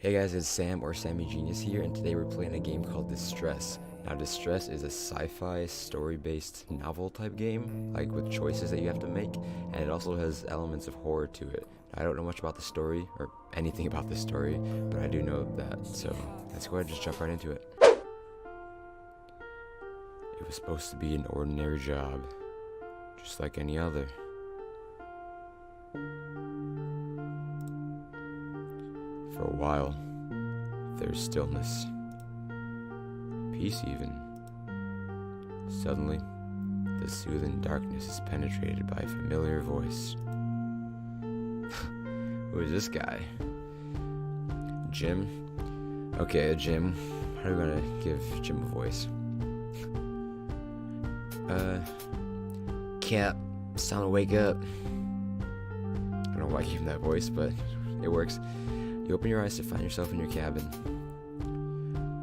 Hey guys, it's Sam or Sammy Genius here, and today we're playing a game called Distress. Now, Distress is a sci-fi story-based novel type game, like with choices that you have to make, and it also has elements of horror to it. I don't know much about the story, or anything about the story, but I do know that, so let's go ahead and just jump right into it. It was supposed to be an ordinary job, just like any other. For a while, there's stillness. Peace even. Suddenly, the soothing darkness is penetrated by a familiar voice. Who is this guy? Jim? Okay, Jim. How are we gonna give Jim a voice? Cap, it's time to wake up. I don't know why I gave him that voice, but it works. You open your eyes to find yourself in your cabin.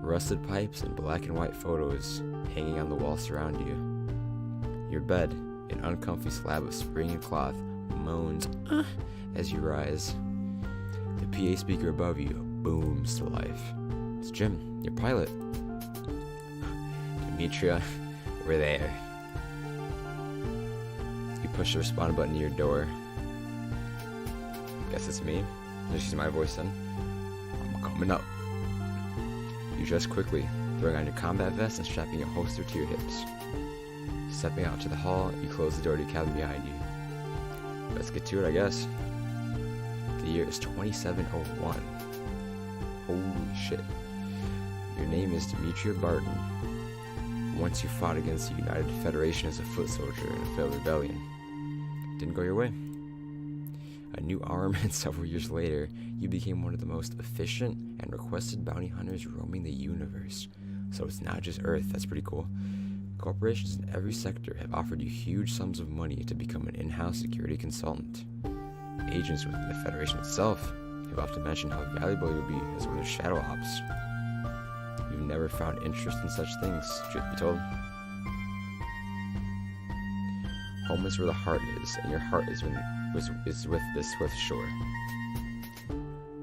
Rusted pipes and black and white photos hanging on the wall surround you. Your bed, an uncomfy slab of spring and cloth, moans as you rise. The PA speaker above you booms to life. It's Jim, your pilot. Demetria, we're there. You push the respond button to your door. Guess it's me. Just use my voice then. I'm coming up. You dress quickly, throwing on your combat vest and strapping a holster to your hips. Stepping out to the hall, you close the door to your cabin behind you. Let's get to it, I guess. The year is 2701. Holy shit. Your name is Demetria Barton. Once you fought against the United Federation as a foot soldier in a failed rebellion. Didn't go your way. A new arm, and several years later, you became one of the most efficient and requested bounty hunters roaming the universe. So it's not just Earth, that's pretty cool. Corporations in every sector have offered you huge sums of money to become an in-house security consultant. Agents within the Federation itself have often mentioned how valuable you'll be as one of their shadow ops. You've never found interest in such things, truth be told. Home is where the heart is, and your heart is with the swift shore.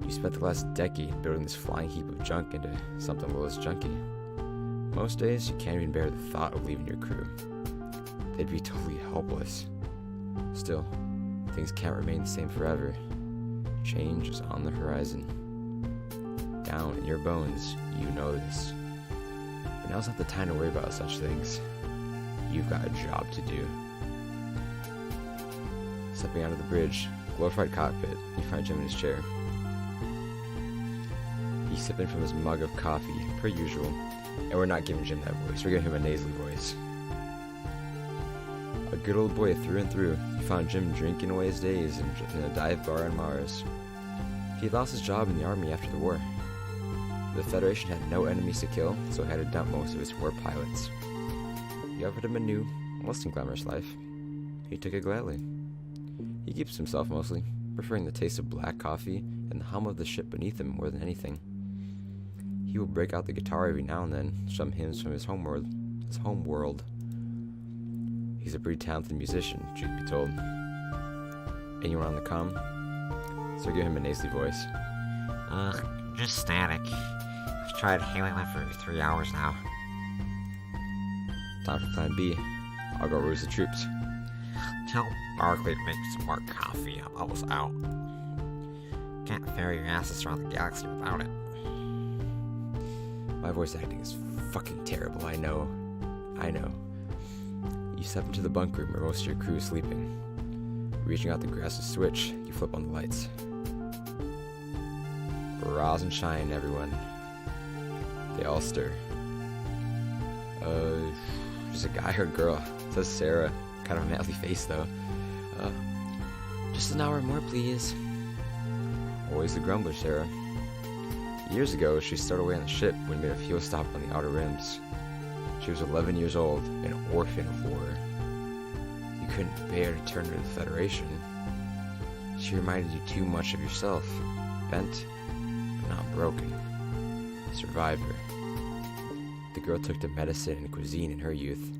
You spent the last decade building this flying heap of junk into something a little less junky. Most days, you can't even bear the thought of leaving your crew. They'd be totally helpless. Still, things can't remain the same forever. Change is on the horizon. Down in your bones, you know this. But now's not the time to worry about such things. You've got a job to do. Stepping out of the bridge, glorified cockpit, you find Jim in his chair. He's sipping from his mug of coffee, per usual, and we're not giving Jim that voice, we're giving him a nasally voice. A good old boy through and through, you found Jim drinking away his days in a dive bar on Mars. He lost his job in the army after the war. The Federation had no enemies to kill, so it had to dump most of its war pilots. You offered him a new, less than glamorous life. He took it gladly. He keeps himself mostly, preferring the taste of black coffee and the hum of the ship beneath him more than anything. He will break out the guitar every now and then, strum hymns from his home world. He's a pretty talented musician, truth be told. Anyone on the comm? So give him a nasally voice. Just static. I've tried hailing them for 3 hours now. Time for plan B. I'll go ruse the troops. Tell Barkley to make some more coffee. I'm almost out. Can't ferry your asses around the galaxy without it. My voice acting is fucking terrible, I know. You step into the bunk room where most of your crew is sleeping. Reaching out to grasp a switch, you flip on the lights. Rise and shine, everyone. They all stir. Just a guy or girl. It says Sarah. Kind of a manly face, though. Just an hour more, please. Always the grumbler, Sarah. Years ago, she stowed away on the ship when we made a fuel stop on the outer rims. She was 11 years old, an orphan of war. You couldn't bear to turn her to the Federation. She reminded you too much of yourself. Bent, but not broken. Survivor. The girl took to medicine and cuisine in her youth.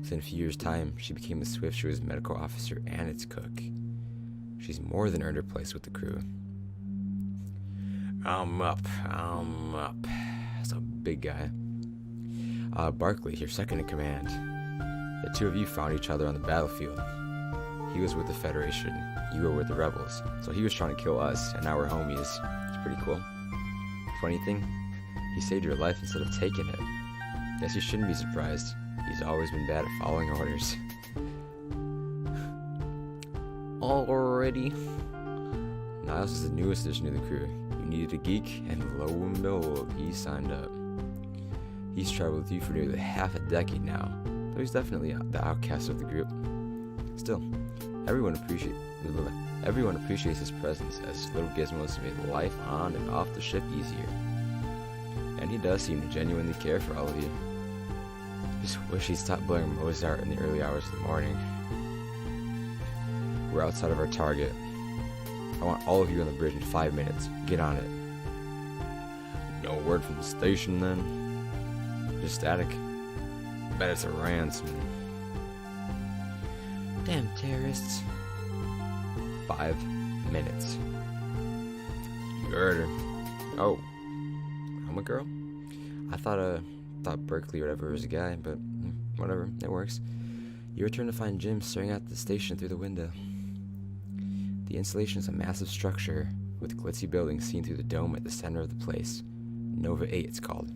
Within a few years' time, she became the Swift Shoe's medical officer and its cook. She's more than earned her place with the crew. I'm up. That's a big guy. Barkley, your second in command. The two of you found each other on the battlefield. He was with the Federation, you were with the rebels, so he was trying to kill us, and now we're homies. It's pretty cool. Funny thing, he saved your life instead of taking it. Guess you shouldn't be surprised. He's always been bad at following orders. Already. Niles is the newest addition to the crew. You needed a geek, and lo and behold, he signed up. He's traveled with you for nearly half a decade now, though he's definitely the outcast of the group. Still, everyone appreciates his presence, as little gizmos made life on and off the ship easier. And he does seem to genuinely care for all of you. Just wish he'd stop blaring Mozart in the early hours of the morning. We're outside of our target. I want all of you on the bridge in 5 minutes. Get on it. No word from the station then? Just static? Bet it's a ransom. Damn terrorists. 5 minutes. You heard her. Oh. I'm a girl? I thought Berkeley or whatever was a guy, but whatever, it works. You return to find Jim staring at the station through the window. The installation is a massive structure with glitzy buildings seen through the dome at the center of the place. Nova 8, it's called.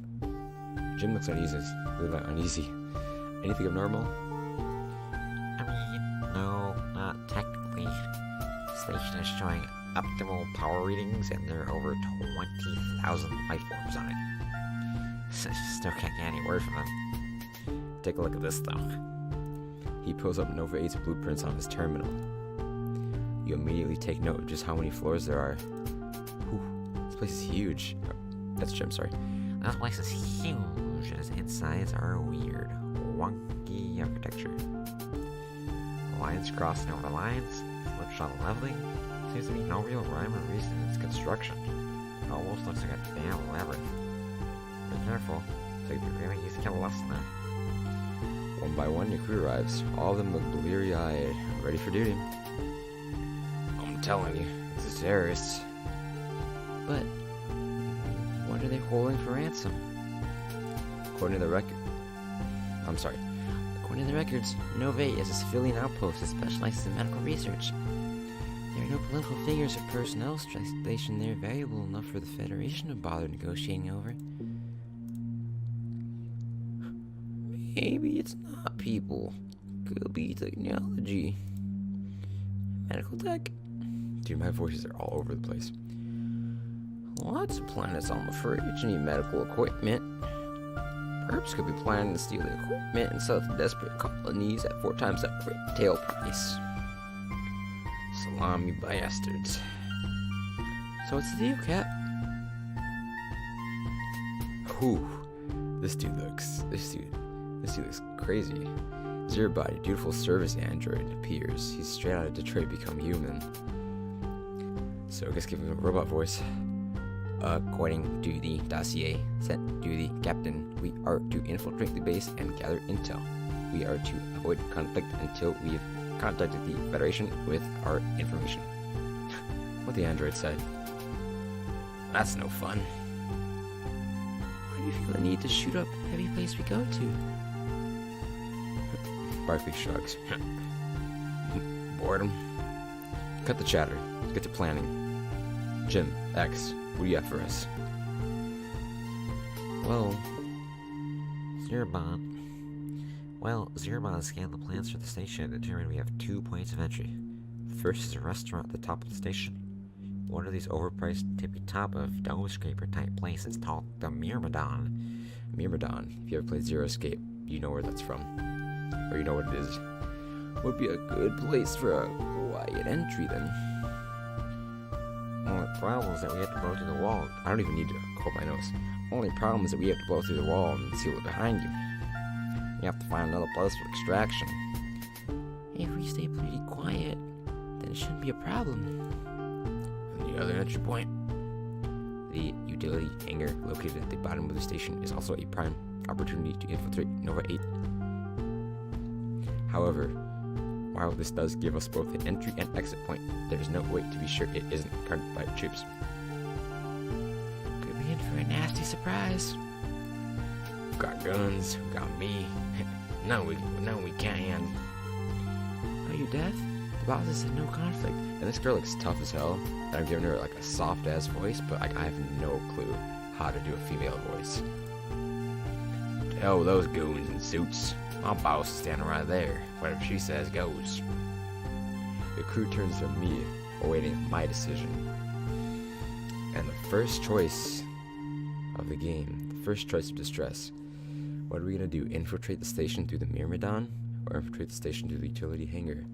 Jim looks uneasy. Anything abnormal? I mean, no, not technically. The station is showing optimal power readings, and there are over 20,000 life forms on it. Still can't get any word from them. Take a look at this, though. He pulls up Nova 8's blueprints on his terminal. You immediately take note of just how many floors there are. Whew, this place is huge. Oh, that's Jim, sorry. This place is huge, and its insides are weird, wonky architecture. Lines crossing over lines, switched on leveling. Seems to be no real rhyme or reason in its construction. It almost looks like a damn labyrinth. Be careful, so you'd be really easy to kill a lesson there. One by one, your crew arrives. All of them look bleary-eyed, ready for duty. I'm telling you, this is terrorists. But what are they holding for ransom? According to the records, Nova 8 is a civilian outpost that specializes in medical research. There are no political figures or personnel stationed there valuable enough for the Federation to bother negotiating over. Maybe it's not people. Could be technology. Medical tech? Dude, my voices are all over the place. Lots of planets on the fridge need medical equipment. Perps could be planning to steal the equipment and sell it to desperate colonies at 4 times that retail price. Salami bastards. So what's the deal, Cap? Whew. This dude looks crazy. Zero Body, beautiful service android, appears. He's straight out of Detroit, become human. So I guess give him a robot voice. According to the dossier sent to the captain, we are to infiltrate the base and gather intel. We are to avoid conflict until we've contacted the Federation with our information. What the android said. That's no fun. Why do you feel the need to shoot up every place we go to? Barkley shrugs. Boredom. Cut the chatter. Get to planning. Jim, X, what do you have for us? Well, Zerobon scanned the plans for the station and determined we have 2 points of entry. The first is a restaurant at the top of the station. One of these overpriced tippy-top of dome scraper type places called the Myrmidon. Myrmidon. If you ever played Zero Escape, you know where that's from. Or you know what it is. Would be a good place for a quiet entry then. Only problem is that we have to blow through the wall. I don't even need to hold my nose. Only problem is that we have to blow through the wall and seal it behind you. You have to find another place for extraction. If we stay pretty quiet, then it shouldn't be a problem. And the other entry point? The utility hangar located at the bottom of the station is also a prime opportunity to infiltrate Nova 8. However, while this does give us both an entry and exit point, there is no way to be sure it isn't guarded by troops. a nasty surprise. Got guns, got me. No, we can't. Are you deaf? The bosses said no conflict. And this girl looks tough as hell. And I'm giving her like a soft ass voice, but like I have no clue how to do a female voice. Oh, those goons in suits. My boss is standing right there. Whatever she says goes. The crew turns to me, awaiting my decision. And the first choice of the game, the first choice of distress. What are we gonna do? Infiltrate the station through the Myrmidon, or infiltrate the station through the utility hangar?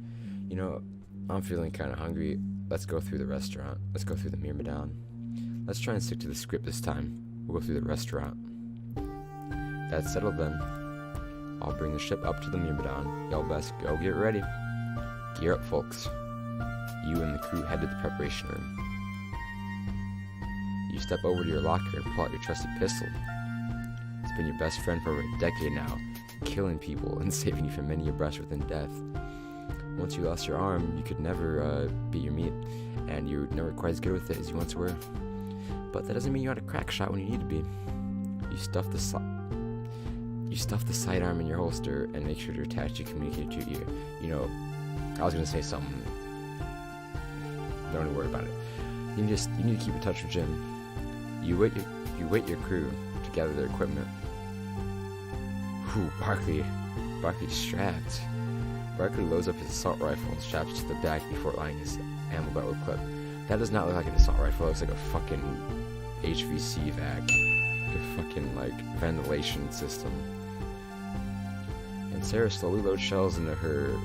You know, I'm feeling kind of hungry. Let's go through the restaurant. Let's go through the Myrmidon. Let's try and stick to the script this time. We'll go through the restaurant. That's settled then. I'll bring the ship up to the Myrmidon. Y'all best go get ready. Gear up, folks. You and the crew head to the preparation room. You step over to your locker and pull out your trusty pistol. It's been your best friend for over a decade now, killing people and saving you from many a brush within death. Once you lost your arm, you could never beat your meat, and you're never quite as good with it as you once were. But that doesn't mean you're not a crack shot when you need to be. You stuff the sidearm in your holster and make sure to attach your communicator to your ear. You know, I was gonna say something. Don't even worry about it. You need to keep in touch with Jim. You wait your crew to gather their equipment. Whew, Barkley's strapped. Barkley loads up his assault rifle and straps it to the back before lining his ammo belt with clip. That does not look like an assault rifle. It looks like a fucking HVC vac. Like a fucking ventilation system. And Sarah slowly loads shells into her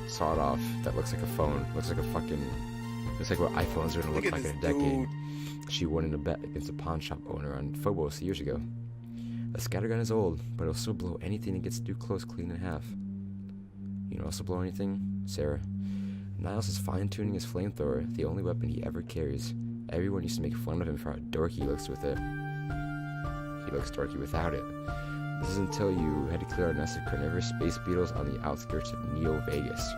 sawed off that looks like a phone. Looks like what iPhones are gonna look like in a decade. She won in a bet against a pawn shop owner on Phobos years ago. The scattergun is old, but it'll still blow anything it gets too close clean in half. You know also blow anything? Sarah. Niles is fine-tuning his flamethrower, the only weapon he ever carries. Everyone used to make fun of him for how dorky he looks with it. He looks dorky without it. This is until you had to clear out a nest of carnivorous space beetles on the outskirts of Neo Vegas.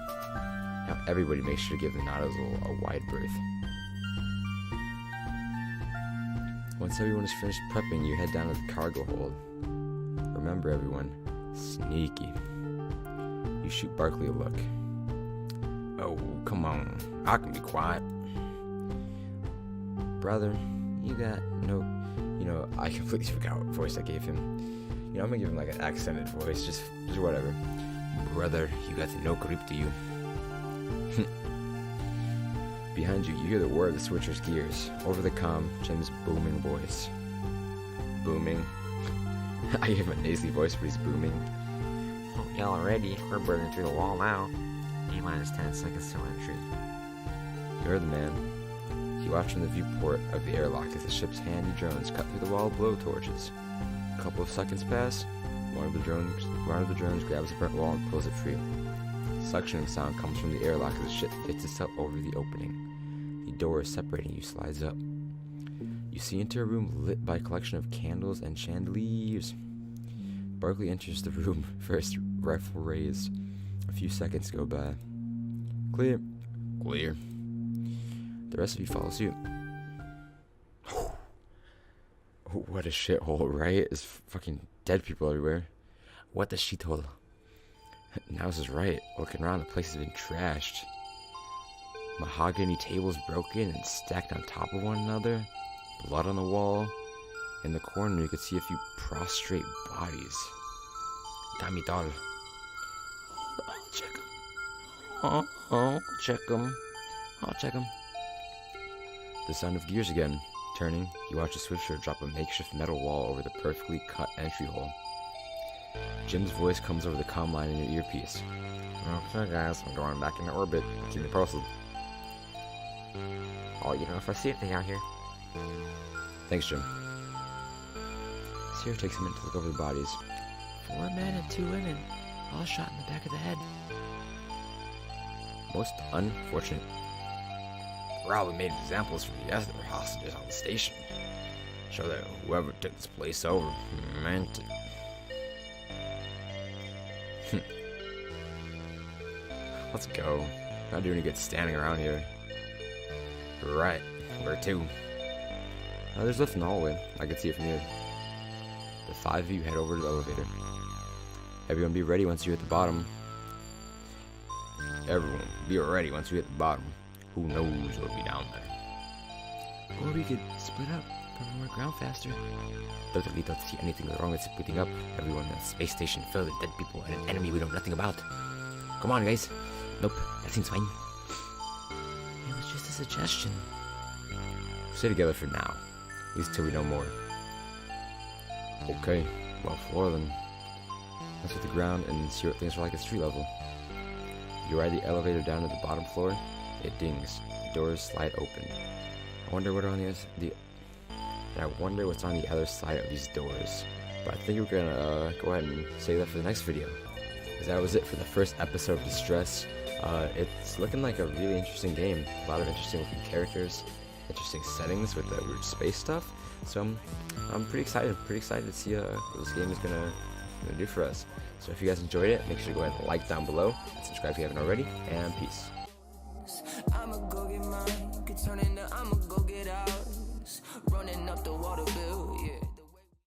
Now everybody makes sure to give the nozzle a wide berth. Once everyone is finished prepping, you head down to the cargo hold. Remember everyone, sneaky. You shoot Barkley a look. Oh, come on. I can be quiet. Brother, you got no... You know, I completely forgot what voice I gave him. You know, I'm gonna give him like an accented voice, just whatever. Brother, you got no grip to you. Behind you, you hear the whir of the switcher's gears. Over the comm, Jim's booming voice. Booming? I gave him a nasally voice, but he's booming. Oh, y'all are ready. We're burning through the wall now. A-minus 10 seconds to entry. You're the man. You watch from the viewport of the airlock as the ship's handy drones cut through the wall of blowtorches. A couple of seconds pass. One of the drones grabs the burnt wall and pulls it free. Suctioning sound comes from the airlock as the ship fits itself over the opening. The door separating you slides up. You see into a room lit by a collection of candles and chandeliers. Barkley enters the room, first rifle raised. A few seconds go by. Clear. Clear. The rest of you follow suit. Oh, what a shithole, right? There's fucking dead people everywhere. What the shithole? Niles is right. Looking around, the place has been trashed. Mahogany tables broken and stacked on top of one another. Blood on the wall. In the corner, you could see a few prostrate bodies. Dame doll. I'll check them. I'll check them. The sound of gears again. Turning, you watch a switcher drop a makeshift metal wall over the perfectly cut entry hole. Jim's voice comes over the comm line in your earpiece. Okay, guys, I'm going back into orbit. Keep me posted. Oh, you know, if I see anything out here. Thanks, Jim. Sierra takes a minute to look over the bodies. 4 men and 2 women, all shot in the back of the head. Most unfortunate. Probably made examples for the other hostages on the station. Show that whoever took this place over meant it. Let's go. Not doing any good standing around here. Right, where to? There's a lift in the hallway. I can see it from here. The 5 of you head over to the elevator. Everyone be ready once you hit the bottom. Everyone be ready once you hit the bottom. Who knows what'll be down there? Or we could split up, cover more ground faster. Totally don't see anything wrong with splitting up. Everyone in the space station filled with dead people and an enemy we know nothing about. Come on, guys. Nope, that seems fine. It was just a suggestion. Stay together for now, at least till we know more. Okay, well, floor then. Let's hit the ground and see what things are like at street level. You ride the elevator down to the bottom floor. It dings. The doors slide open. I wonder what on I wonder what's on the other side of these doors. But I think we're gonna go ahead and save that for the next video. Because that was it for the first episode of Distress. It's looking like a really interesting game. A lot of interesting looking characters, interesting settings with the weird space stuff. So I'm pretty excited. Pretty excited to see what this game is gonna do for us. So if you guys enjoyed it, make sure to go ahead and like down below and subscribe if you haven't already. And peace. I'ma go get mine, could turn into I'ma go get ours. Running up the water bill.